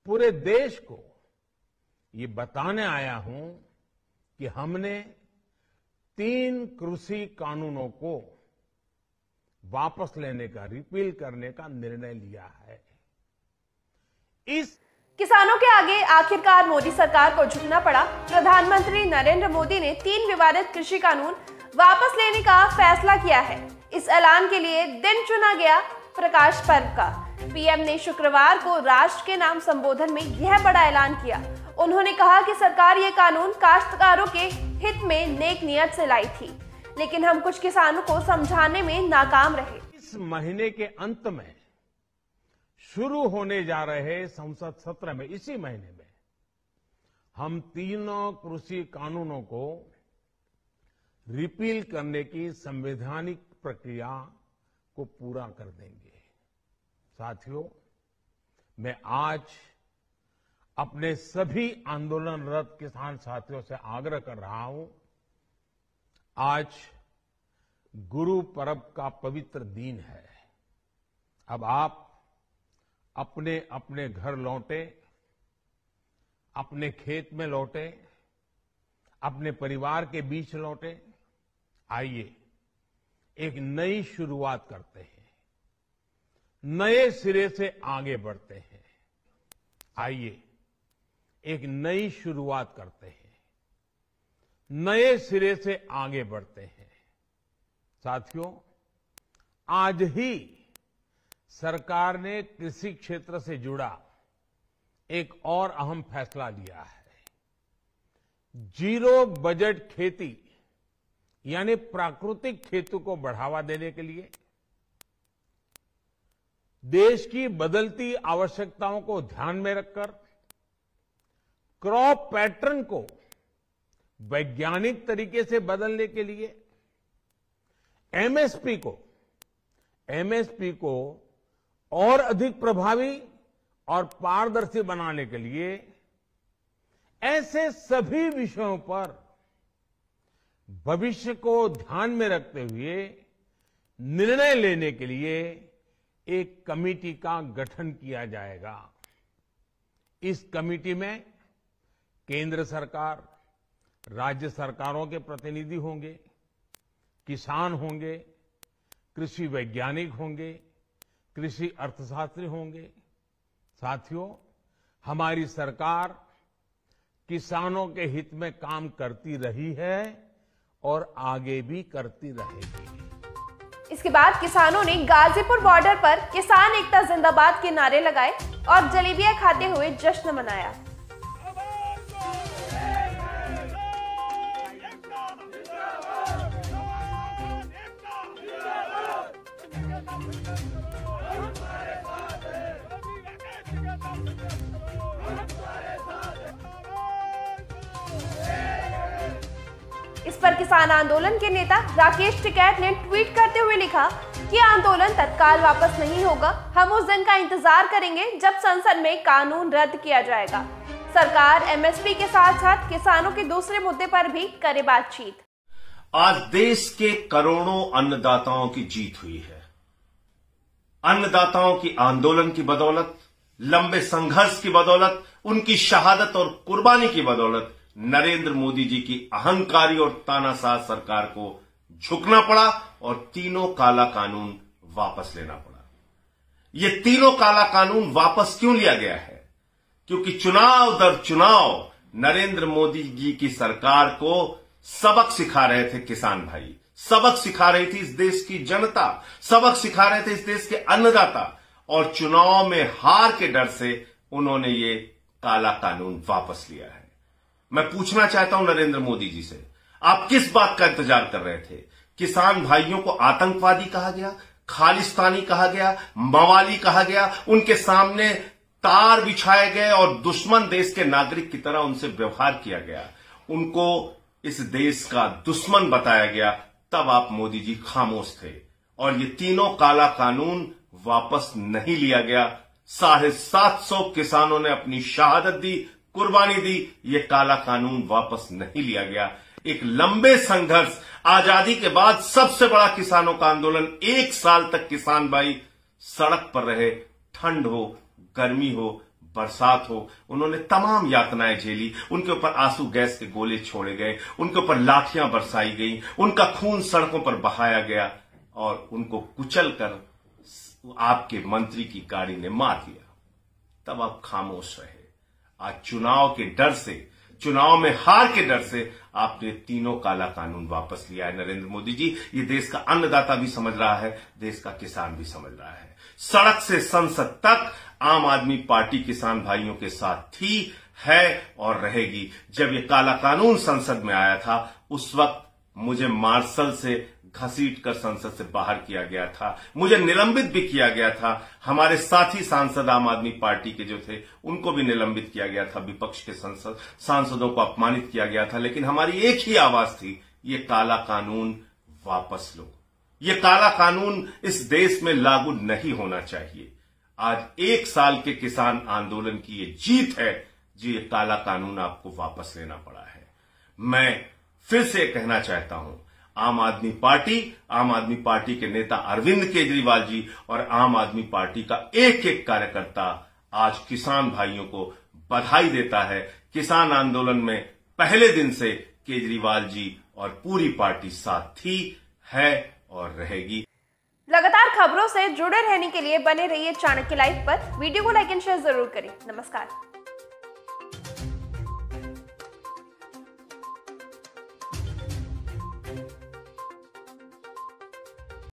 पूरे देश को ये बताने आया हूं कि हमने 3 कृषि कानूनों को वापस लेने का, रिपील करने का निर्णय लिया है। इस किसानों के आगे आखिरकार मोदी सरकार को झुकना पड़ा। प्रधानमंत्री नरेंद्र मोदी ने 3 विवादित कृषि कानून वापस लेने का फैसला किया है। इस ऐलान के लिए दिन चुना गया प्रकाश पर्व का। पीएम ने शुक्रवार को राष्ट्र के नाम संबोधन में यह बड़ा ऐलान किया। उन्होंने कहा कि सरकार ये कानून काश्तकारों के हित में नेक नियत से लाई थी, लेकिन हम कुछ किसानों को समझाने में नाकाम रहे। इस महीने के अंत में शुरू होने जा रहे संसद सत्र में, इसी महीने में, हम 3 कृषि कानूनों को रिपील करने की संवैधानिक प्रक्रिया को पूरा कर देंगे। साथियों, मैं आज अपने सभी आंदोलनरत किसान साथियों से आग्रह कर रहा हूं, आज गुरु पर्व का पवित्र दिन है। अब आप अपने अपने घर लौटे, अपने खेत में लौटे, अपने परिवार के बीच लौटे। आइए एक नई शुरुआत करते हैं, नए सिरे से आगे बढ़ते हैं। आइए एक नई शुरुआत करते हैं, नए सिरे से आगे बढ़ते हैं। साथियों, आज ही सरकार ने कृषि क्षेत्र से जुड़ा एक और अहम फैसला लिया है। 0 बजट खेती यानी प्राकृतिक खेती को बढ़ावा देने के लिए, देश की बदलती आवश्यकताओं को ध्यान में रखकर क्रॉप पैटर्न को वैज्ञानिक तरीके से बदलने के लिए, एमएसपी को और अधिक प्रभावी और पारदर्शी बनाने के लिए, ऐसे सभी विषयों पर भविष्य को ध्यान में रखते हुए निर्णय लेने के लिए एक कमेटी का गठन किया जाएगा। इस कमेटी में केंद्र सरकार, राज्य सरकारों के प्रतिनिधि होंगे, किसान होंगे, कृषि वैज्ञानिक होंगे, कृषि अर्थशास्त्री होंगे। साथियों, हमारी सरकार किसानों के हित में काम करती रही है और आगे भी करती रहेगी। इसके बाद किसानों ने गाजीपुर बॉर्डर पर किसान एकता जिंदाबाद के नारे लगाए और जलेबियां खाते हुए जश्न मनाया। इस पर किसान आंदोलन के नेता राकेश टिकैत ने ट्वीट करते हुए लिखा कि आंदोलन तत्काल वापस नहीं होगा। हम उस दिन का इंतजार करेंगे जब संसद में कानून रद्द किया जाएगा। सरकार एमएसपी के साथ साथ किसानों के दूसरे मुद्दे पर भी करे बातचीत। आज देश के करोड़ों अन्नदाताओं की जीत हुई है। अन्नदाताओं की आंदोलन की बदौलत, लंबे संघर्ष की बदौलत, उनकी शहादत और कुर्बानी की बदौलत नरेंद्र मोदी जी की अहंकारी और तानाशाह सरकार को झुकना पड़ा और 3 काला कानून वापस लेना पड़ा। ये 3 काला कानून वापस क्यों लिया गया है? क्योंकि चुनाव दर चुनाव नरेंद्र मोदी जी की सरकार को सबक सिखा रहे थे किसान भाई, सबक सिखा रही थी इस देश की जनता, सबक सिखा रहे थे इस देश के अन्नदाता, और चुनाव में हार के डर से उन्होंने ये काला कानून वापस लिया है। मैं पूछना चाहता हूं नरेंद्र मोदी जी से, आप किस बात का इंतजार कर रहे थे? किसान भाइयों को आतंकवादी कहा गया, खालिस्तानी कहा गया, मवाली कहा गया, उनके सामने तार बिछाए गए और दुश्मन देश के नागरिक की तरह उनसे व्यवहार किया गया, उनको इस देश का दुश्मन बताया गया। तब आप मोदी जी खामोश थे और ये 3 काला कानून वापस नहीं लिया गया। 750 किसानों ने अपनी शहादत दी, कुर्बानी दी, ये काला कानून वापस नहीं लिया गया। एक लंबे संघर्ष, आजादी के बाद सबसे बड़ा किसानों का आंदोलन, 1 साल तक किसान भाई सड़क पर रहे, ठंड हो, गर्मी हो, बरसात हो, उन्होंने तमाम यातनाएं झेली। उनके ऊपर आंसू गैस के गोले छोड़े गए, उनके ऊपर लाठियां बरसाई गई, उनका खून सड़कों पर बहाया गया और उनको कुचलकर आपके मंत्री की गाड़ी ने मार दिया। तब आप खामोश रहे। आज चुनाव के डर से, चुनाव में हार के डर से आपने तीनों काला कानून वापस लिया है। नरेंद्र मोदी जी, ये देश का अन्नदाता भी समझ रहा है, देश का किसान भी समझ रहा है। सड़क से संसद तक आम आदमी पार्टी किसान भाइयों के साथ थी, है और रहेगी। जब ये काला कानून संसद में आया था, उस वक्त मुझे मार्शल से घसीटकर संसद से बाहर किया गया था, मुझे निलंबित भी किया गया था। हमारे साथी सांसद आम आदमी पार्टी के जो थे, उनको भी निलंबित किया गया था। विपक्ष के सांसदों को अपमानित किया गया था। लेकिन हमारी एक ही आवाज थी, ये काला कानून वापस लो। ये काला कानून इस देश में लागू नहीं होना चाहिए। आज 1 साल के किसान आंदोलन की ये जीत है, जो ये काला कानून आपको वापस लेना पड़ा है। मैं फिर से कहना चाहता हूं, आम आदमी पार्टी के नेता अरविंद केजरीवाल जी और आम आदमी पार्टी का एक एक कार्यकर्ता आज किसान भाइयों को बधाई देता है। किसान आंदोलन में पहले दिन से केजरीवाल जी और पूरी पार्टी साथ थी, है और रहेगी। लगातार खबरों से जुड़े रहने के लिए बने रहिए चाणक्य लाइव पर। वीडियो को लाइक एंड शेयर जरूर करें। नमस्कार।